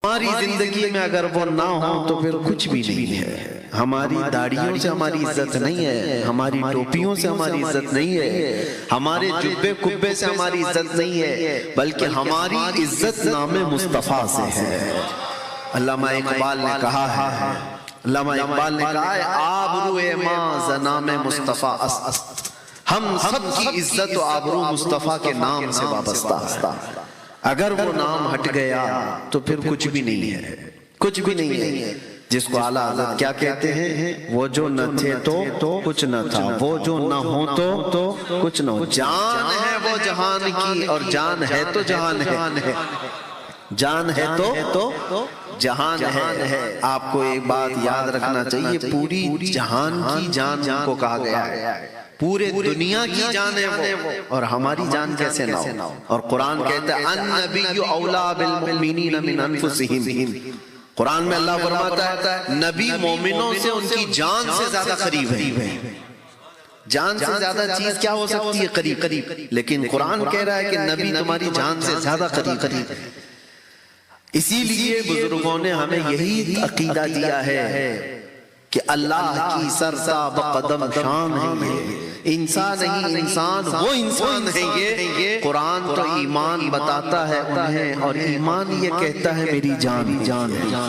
हमारी जिंदगी में अगर वो ना हो तो फिर कुछ भी नहीं है। हमारी दाढ़ियों से हमारी इज्जत नहीं है, हमारी टोपियों से हमारी इज्जत नहीं है, हमारे जुब्बे कुब्बे से हमारी इज्जत नहीं है, बल्कि हमारी इज्जत नामे मुस्तफा से है। अल्लामा इकबाल ने कहा है, अल्लामा इकबाल ने कहा है, आबरूए मां ज़नामे मुस्तफा अस्त, हम सब की इज्जत और आबरू मुस्तफा के नाम से वाबस्ता है। अगर वो नाम हट गया तो फिर कुछ भी नहीं है, कुछ भी नहीं है। जिसको आला हज़रत क्या कहते हैं, वो जो न थे तो कुछ न था, वो जो न हो तो कुछ न हो। जान है वो जहान की और जान है तो जहान है, जान है तो जहान है। आपको एक बात याद रखना चाहिए, पूरी जहान की जान को कहा गया है, पूरे दुनिया की जान है वो, और हमारी जान कैसे ना हो। और कुरान कहता है अन्नबिय्यु औला बिल मुमिनीन मिन अनफुसिहिम, कुरान में अल्लाह फरमाता है नबी मोमिनों से उनकी जान से ज्यादा करीब है। जान से ज्यादा चीज क्या हो सकती है, करीब करीब। लेकिन कुरान कह रहा है कि नबी तुम्हारी जान से ज्यादा करीब करीब। इसीलिए बुजुर्गों ने हमें यही अकीदा दिया है कि अल्लाह की सरसा बकदम शान है ये, इंसान नहीं इंसान वो इंसान है ये। कुरान तो ईमान बताता है उन्हें, और ईमान ये कहता है मेरी जान जान है।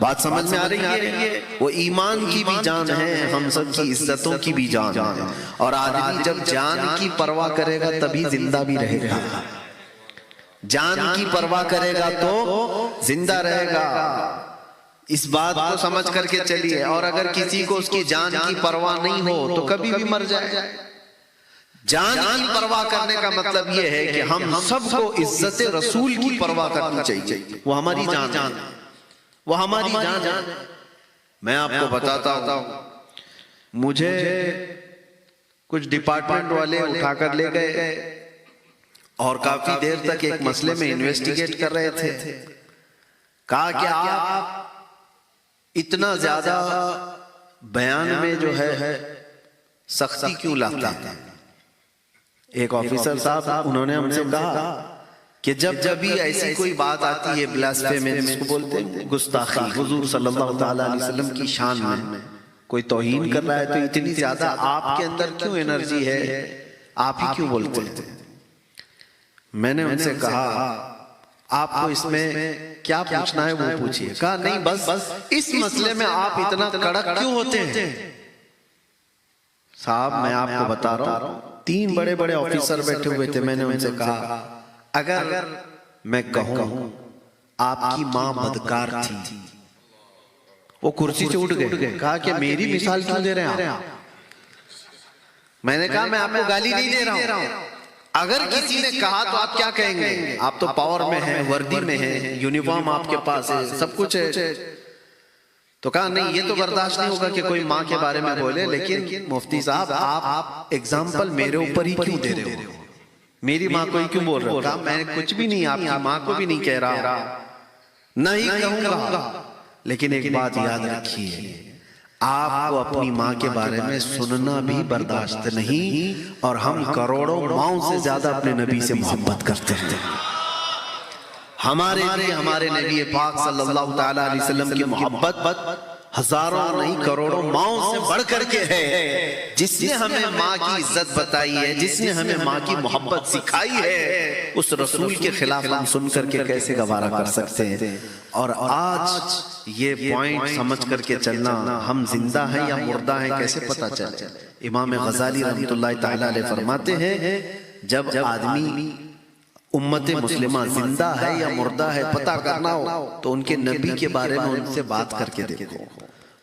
बात समझ में आ रही है? वो ईमान की भी जान है, हम सब की इज्जतों की भी जान है। और आदमी जब जान की परवाह करेगा तभी जिंदा भी रहेगा, जान की परवाह करेगा तो जिंदा रहेगा। इस बात को समझ करके चलिए। और अगर किसी को उसकी जान की परवाह नहीं हो तो कभी भी मर जाए। जान की परवाह करने का मतलब यह है कि हम सबको इज्जत रसूल की परवाह करनी चाहिए। वो हमारी जान, वो हमारी जान। मैं आपको बताता हूं, मुझे कुछ डिपार्टमेंट वाले उठाकर ले गए और काफी देर तक एक मसले में इन्वेस्टिगेट कर रहे थे। कहा कि आप इतना ज्यादा बयान में जो है सख्ती क्यों लाते हैं। एक ऑफिसर साहब उन्होंने हमसे कहा कि जब भी ऐसी कोई बात आती है ब्लास्फेमी जिसको बोलते हैं, गुस्ताखी हुजूर सल्लल्लाहु अलैहि वसल्लम की शान में कोई तौहीन कर रहा है, तो इतनी ज्यादा आपके अंदर क्यों एनर्जी है, आप ही क्यों बोलते हैं। मैंने उनसे कहा आपको इसमें क्या पूछना है वो पूछिए। कहा नहीं बस इस मसले में आप इतना कड़क क्यों होते हैं। साहब मैं आपको बता रहा हूं, 3 बड़े बड़े ऑफिसर बैठे हुए थे। मैंने उनसे कहा अगर मैं कहूं आपकी मां बदकार थी, वो कुर्सी से उठ गए। कहा कि मेरी मिसाल क्यों दे रहे हैं आप। मैंने कहा मैं आपको गाली नहीं दे रहा हूं, अगर किसी ने कहा तो आप क्या कहेंगे। आप तो पावर में हैं, वर्दी में हैं, यूनिफॉर्म आपके पास है, सब कुछ है। तो कहा नहीं ये तो बर्दाश्त नहीं होगा कि कोई माँ के बारे में बोले, लेकिन मुफ्ती साहब आप एग्जाम्पल मेरे ऊपर ही क्यों दे रहे हो, मेरी माँ को ही क्यों बोल रहे हो। कहा मैं कुछ भी नहीं, आपकी माँ को भी नहीं कह रहा, नहीं कहूंगा, लेकिन एक बात याद रखिए, आपको अपनी माँ के बारे में सुनना भी बर्दाश्त नहीं। और हम करोड़ों माओं से ज्यादा अपने नबी से मोहब्बत करते हैं। हमारे लिए हमारे नबी पाक सल्लल्लाहु तआला अलैहि वसल्लम की मोहब्बत हजारों नहीं करोड़ों माओं से बढ़ करके है। जिसने हमें माँ की इज्जत बताई है, जिसने हमें माँ की मोहब्बत सिखाई है, उस रसूल के खिलाफ हम सुन करके कैसे गवारा कर सकते हैं। और आज ये पॉइंट समझ करके चलना, हम जिंदा हैं या मुर्दा हैं कैसे पता चले। इमाम गजाली रहमतुल्लाह तआला अलैह फरमाते हैं जब आदमी उम्मत मुस्लिमा जिंदा है या मुर्दा है पता करना हो तो उनके नबी के बारे में उनसे बात करके देखो।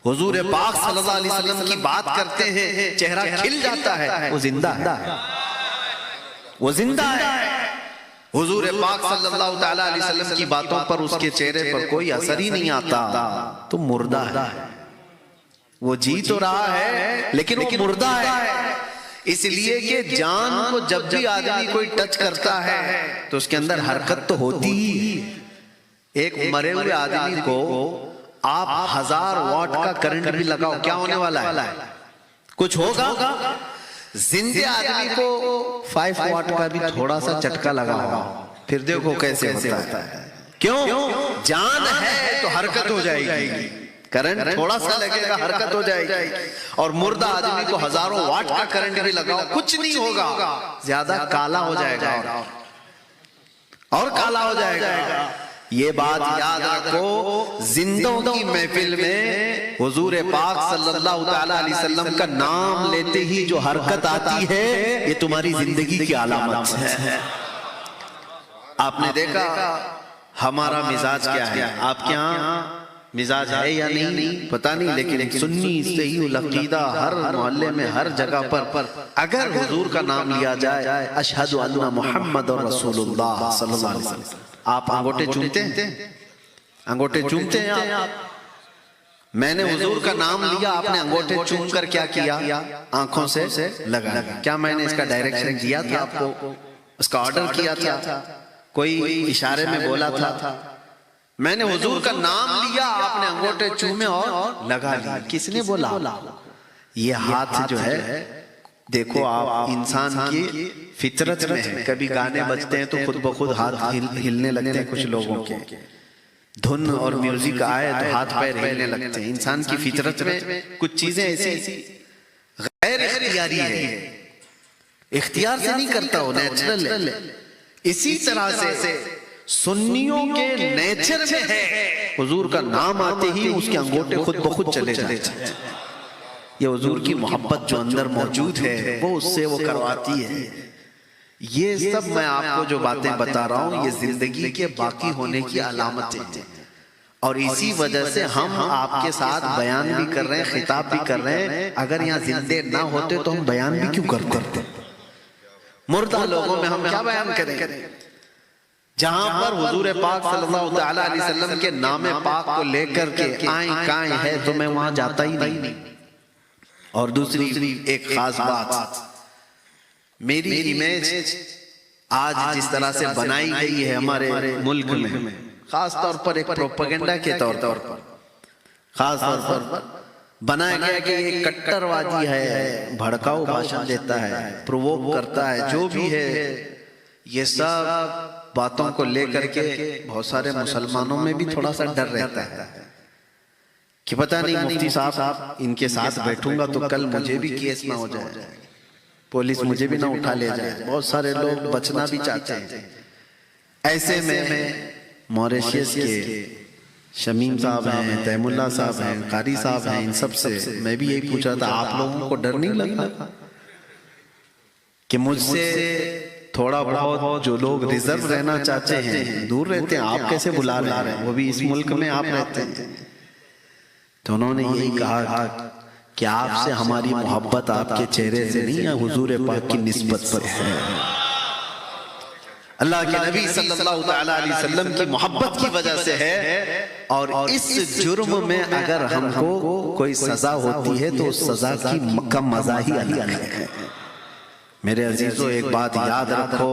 हुजूर पाक सल्लल्लाहु अलैहि वसल्लम की बात करते हैं, चेहरा खिल जाता है, वो जिंदा है, वो जिंदा है। हुजूर पाक सल्लल्लाहु तआला अलैहि वसल्लम की बातों पर उसके चेहरे पर कोई असर ही नहीं आता तो मुर्दा है। वो जी तो रहा है लेकिन वो मुर्दा है। इसलिए कि जान को जब भी आदमी कोई टच करता है तो उसके अंदर हरकत तो होती ही। एक मरे हुए आदमी को आप 1000 वाट का करंट भी लगाओ, क्या होने वाला है, कुछ होगा। जिंदे आदमी को 5 वाट का भी थोड़ा सा झटका लगाओ, फिर देखो कैसे होता है। क्यों? जान है तो हरकत हो जाएगी, करंट थोड़ा सा लगेगा हरकत हो जाएगी। और मुर्दा आदमी को हजारों वाट का करंट भी लगाओ कुछ नहीं होगा, ज्यादा काला हो जाएगा और काला हो जाएगा। ये बात याद रखो, जिंदों की महफिल में हुजूर पाक सल्लल्लाहु तआला अलैहि वसल्लम का नाम लेते ही जो हरकत आती है, ये तुम्हारी जिंदगी की अलामत है। आपने देखा हमारा मिजाज क्या है, आपके यहाँ मिजाज है या नहीं पता नहीं, लेकिन सुन्नी सही अकीदा हर मोहल्ले में हर जगह पर अगर हुजूर का नाम लिया जाए, अशहदु अन्ना मुहम्मद रसूलुल्लाह सल्लल्लाहु अलैहि वसल्लम, आप अंगूठे चूमते हैं? अंगूठे चूमते हैं आप? मैंने हुजूर का नाम लिया, आपने अंगूठे चूम कर क्या किया? आंखों से लगा। क्या मैंने इसका डायरेक्शन दिया था आपको? उसका ऑर्डर किया था? कोई इशारे में बोला था? मैंने हुजूर का नाम लिया, आपने अंगूठे चूमे और लगा लिया। किसने बोला? ये हाथ जो है, देखो आप इंसान की फितरत में है, कभी गाने बजते हैं तो खुद ब खुद हाथ हिलने लगते हैं कुछ लोगों के, धुन और म्यूजिक आए तो हाथ पैर हिलने लगते हैं। इंसान की फितरत में कुछ चीजें ऐसी गैर इख्तियारी है, इख्तियार से नहीं करता हो, नेचुरल है। इसी तरह से सुन्नियों के नेचर में है, हुजूर का नाम आते ही उसके अंगूठे खुद ब खुद चले जाते हैं। ये हुजूर की मोहब्बत जो अंदर मौजूद है वो उससे वो करवाती है। ये सब मैं आपको जो बातें बता रहा हूँ, ये जिंदगी के बाकी होने की अलामतें हैं। और इसी वजह से हम आपके साथ बयान भी कर रहे हैं, खिताब भी कर रहे हैं। अगर यहाँ जिंदे ना होते तो हम बयान भी क्यों करते? मुर्दा लोगों में हम क्या बयान करें? जहां पर हुजूर पाक सल्लल्लाहु तआला अलैहि वसल्लम के नामे पाक को लेकर के आए काए है तो मैं वहां जाता ही नहीं। और दूसरी एक खास बात, मेरी इमेज आज जिस तरह से बनाई गई है हमारे मुल्क में, खास तौर पर एक प्रोपेगेंडा के तौर पर खास तौर पर बनाया गया कि ये कट्टरवादी है, भड़काऊ भाषण देता है, प्रोवोक करता है, जो भी है, ये सब बातों को लेकर के बहुत सारे मुसलमानों में भी थोड़ा सा डर रहता है कि पता नहीं मुफ्ती साहब इनके साथ बैठूंगा तो कल मुझे भी केस ना हो जाए, पुलिस मुझे भी ना उठा ले जाए। बहुत सारे लोग बचना भी चाहते हैं। ऐसे में मॉरिशस के शमीम साहब हैं, तैमुल्ला साहब हैं, कारी साहब हैं, इन सब से मैं भी यही पूछ रहा था, आप लोगों को डर नहीं लगा कि मुझसे थोड़ा बहुत जो लोग रिजर्व रहना चाहते हैं, दूर रहते हैं, आप कैसे बुला रहे हैं, वो भी इस मुल्क में आप रहते हैं? तो उन्होंने यही कहा कि आपसे हमारी मोहब्बत आपके चेहरे से नहीं है, हुजूर पाक की निस्बत पर है। अल्लाह के नबी सल्लल्लाहु तआला अलैहि वसल्लम की मोहब्बत की वजह से है। और इस जुर्म में अगर हमको कोई सजा होती है तो उस सजा का मजा ही अलग है। मेरे अजीजों, एक बात याद रखो,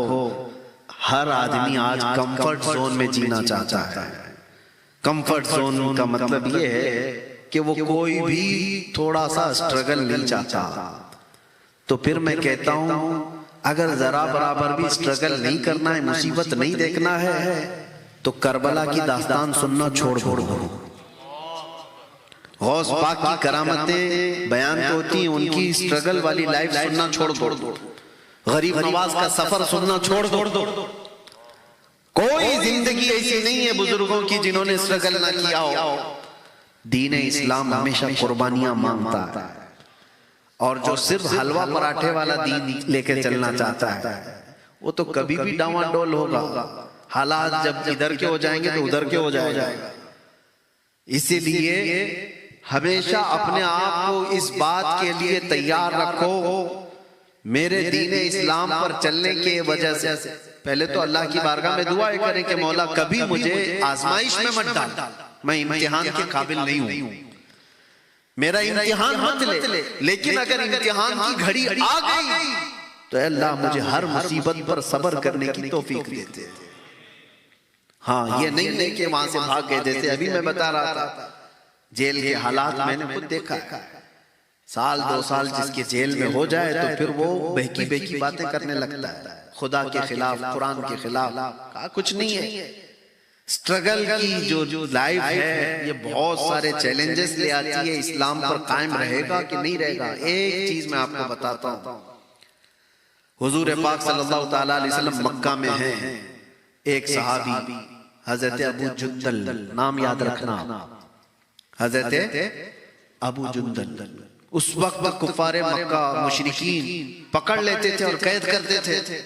हर आदमी आज कंफर्ट जोन में जीना चाहता है। कंफर्ट जोन का मतलब ये है कि वो कोई भी थोड़ा सा स्ट्रगल नहीं चाहता। तो फिर मैं कहता हूं, अगर जरा बराबर भी स्ट्रगल नहीं करना है, मुसीबत नहीं देखना है, तो करबला की दास्तान सुनना छोड़ दो। गौस पाक की करामतें बयान तो होती हैं, उनकी स्ट्रगल वाली लाइफ सुनना छोड़ दो। गरीब नवाज का सफर सुनना छोड़ दो। कोई जिंदगी ऐसी नहीं है बुजुर्गों की जिन्होंने स्ट्रगल ना किया हो। दीन इस्लाम हमेशा कुर्बानियां मांगता है, और जो सिर्फ हलवा पराठे वाला दीन लेके चलना चाहता है वो तो कभी भी डावाडोल होगा। हालात जब इधर के हो जाएंगे तो उधर के हो जाएगा। इसीलिए हमेशा अपने आप को इस बात के लिए तैयार रखो, मेरे दीन इस्लाम पर चलने के वजह से पहले तो अल्लाह की बारगाह में दुआ करें कि मौला कभी मुझे आजमाइश में मत डाल, मैं इम्तिहान के काबिल नहीं हूं, मेरा इम्तिहान मत ले। लेकिन अगर इम्तिहान की घड़ी आ गई तो अल्लाह मुझे हर मुसीबत पर सब्र करने की तौफीक देते। हाँ, ये नहीं कि वहां से भाग गए। जैसे अभी मैं बता रहा था, जेल के हालात मैंने खुद देखा है। साल 2 साल जिसके जेल में हो जाए तो फिर वो बहकी बहकी बातें करने लगता है, खुदा के खिलाफ, कुरान के खिलाफ। कुछ नहीं है, स्ट्रगल की जो लाइफ है ये बहुत सारे चैलेंजेस ले आती है। इस्लाम पर कायम रहेगा कि नहीं रहेगा? एक चीज मैं आपको बताता हूं, हुजूर पाक सल्लल्लाहु ताला अलैहि वसल्लम मक्का में हैं, एक सहाबी हजरत अबू जुंदल, नाम याद रखना, हजरत अबू जुंदल, उस वक्त कुफारे मक्का मुशरिकीन पकड़ लेते थे और कैद करते थे।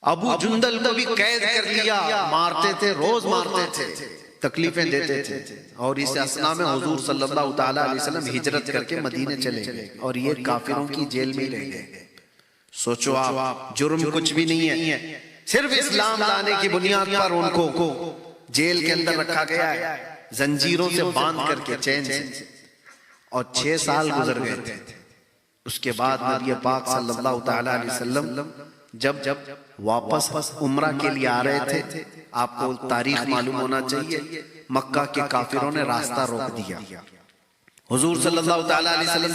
अबू जुंदल को भी कैद कर लिया, मारते थे, रोज मारते थे, तकलीफें देते थे। और इस असना में हुजूर सल्लल्लाहु ताला अलैहि वसल्लम हिजरत करके मदीने चले गए और ये काफिरों की जेल में रह गए। सोचो आप, जुर्म कुछ भी नहीं है, सिर्फ इस्लाम लाने की बुनियाद पर उनको जेल के अंदर रखा गया है, जंजीरों से बांध करके, चैन से। और 6 साल गुजर गए थे। उसके बाद नबी पाक सल्लल्लाहु ताला अलैहि वसल्लम जब वापस उम्रा के लिए आ रहे थे, आपको तारीख मालूम होना चाहिए, मक्का के काफिरों ने रास्ता रोक दिया। हुजूर सल्लल्लाहु ताला अलैहि वसल्लम